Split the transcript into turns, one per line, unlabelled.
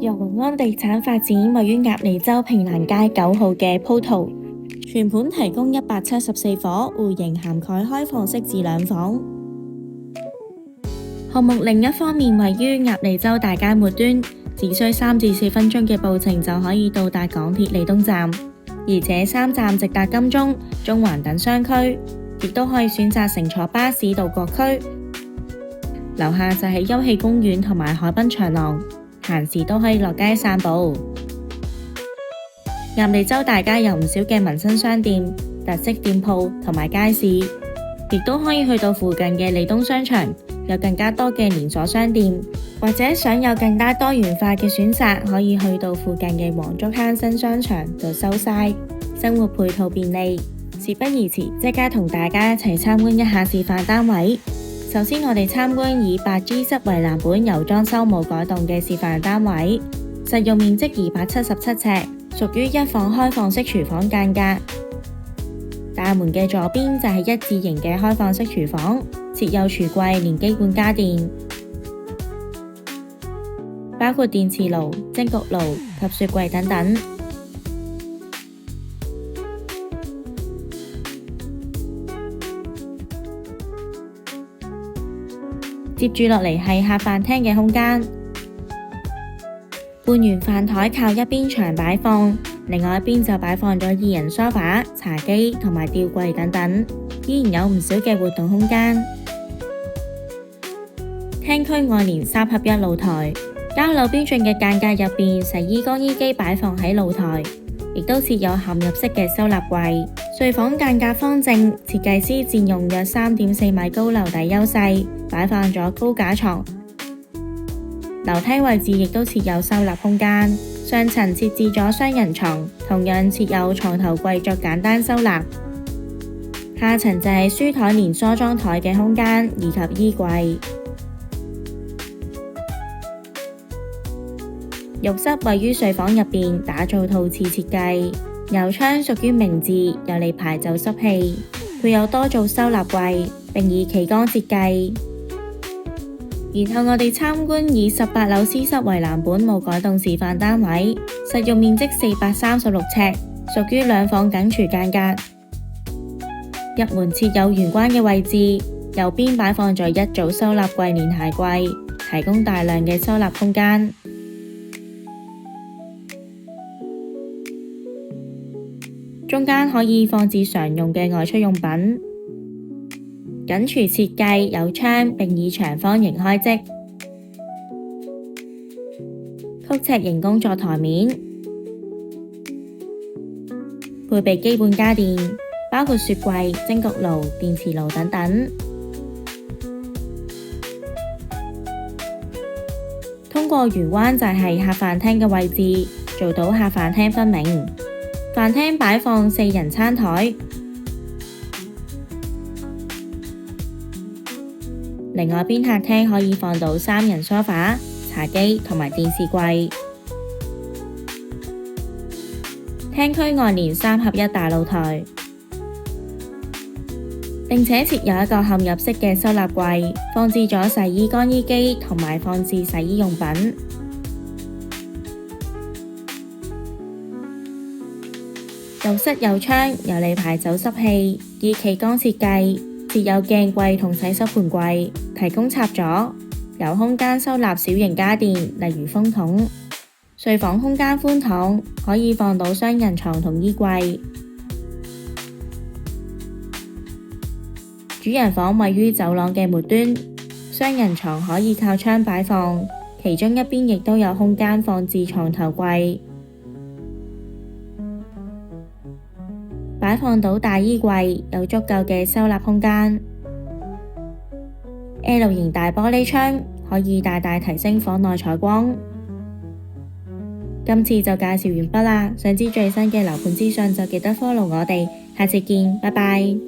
由宏安地產發展位於鴨脷洲平蘭街9號嘅鋪圖，全盤提供174伙戶型，涵蓋開放式至兩房。項目另一方面位於鴨脷洲大街末端，只需3至4分鐘嘅步程就可以到達港鐵利東站，而且3站直達金鐘、中環等商區，亦都可以選擇乘坐巴士到各區。樓下就係休憩公園同埋海濱長廊，閒時都可以落街散步。鴨脷洲大街有唔少嘅民生商店、特色店鋪同埋街市，亦都可以去到附近嘅利東商場，有更加多嘅連鎖商店，或者想有更加多元化嘅選擇，可以去到附近嘅黃竹坑新商場度收晒，生活配套便利。事不宜遲，即刻同大家一齊參觀一下示範單位。首先我哋參觀以8G 室為藍本，由裝修冇改動嘅示範單位，實用面積277尺，屬於一房開放式廚房間隔。大門嘅左邊就係一字形嘅開放式廚房，設有櫥櫃連基本家電，包括電磁爐、蒸焗爐及雪櫃等等。接住落嚟係客飯廳嘅空間，半圓飯台靠一邊牆擺放，另外一邊就擺放咗2人梳化、茶几同埋吊櫃等等，依然有唔少嘅活動空間。廳區外連3合1露台，交流標準嘅間隔入邊，洗衣乾衣機擺放喺露台，亦都設有嵌入式嘅收納櫃。睡房間隔方正，設計師佔用約3.4米高樓底優勢，擺放咗高架床。樓梯位置亦都設有收納空間，上層設置咗雙人床，同樣設有床頭櫃作簡單收納。下層就係書台連梳妝台嘅空間以及衣櫃。浴室位於睡房入邊，打造套廁設計。油窗屬於明字，有利排走濕氣，配有多組收納櫃，並以旗杆設計。然後我哋參觀以18樓 C 室為藍本冇改動示範單位，實用面積436尺，屬於兩房緊廚間隔。入門設有玄關嘅位置，右邊擺放咗一組收納櫃連鞋櫃，提供大量嘅收納空間。中間可以放置常用嘅外出用品。緊廚設計有窗，並以長方形開織，曲尺型工作台面，配備基本家電，包括雪櫃、蒸焗爐、電磁爐等等。通過圓彎就係客飯廳嘅位置，做到客飯廳分明。飯廳擺放4人餐台，另外邊客廳可以放到3人梳化、茶几同埋電視櫃。廳區外連3合1大露台，並且設有一個嵌入式嘅收納櫃，放置咗洗衣乾衣機同埋放置洗衣用品。浴室有窗，有利排走濕氣，以旗杆設計，設有鏡櫃同洗手盆櫃，提供插座，有空間收納小型家電，例如風筒。睡房空間寬敞，可以放到雙人床同衣櫃。主人房位於走廊嘅末端，雙人床可以靠窗擺放，其中一邊亦都有空間放置床頭櫃。擺放到大衣櫃，有足夠嘅收納空間。L 型大玻璃窗可以大大提升房內採光。今次就介紹完畢啦，想知最新嘅樓盤資訊就記得 follow 我哋，下次見，拜拜。